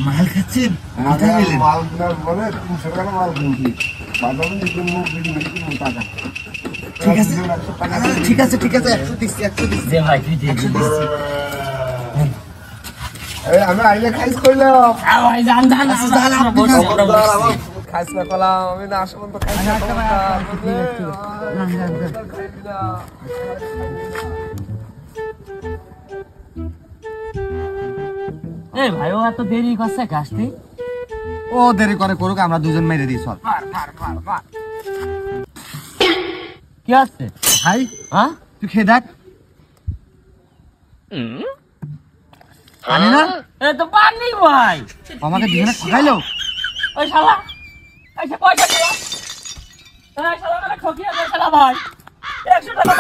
মাল খাচ্ছেন? মাল বলে 300 টাকা মাল কিনছি বাজারে টাকা। ঠিক আছে 100 দিচ্ছি দে ভাই তুই দে। আমি আইলে খাইস কইলাম ভাই জান খাইস না কলাম আমি না আসে পর্যন্ত খাইস না এ ভাই ও এত দেরি করছে কাজটি। ও দেরি করে করুক, আমরা দুজন মেরে দিই চল। কি আছে ভাই হ্যাঁ তুই খেয়ে দেখ। পানি না? এ তো পানি ভাই। আমাকে দুজনে খাইলো। ওই শালা এসে পয়সা দিলা। এই শালা মানে ঠকিয়ে দে শালা ভাই। 100 টাকা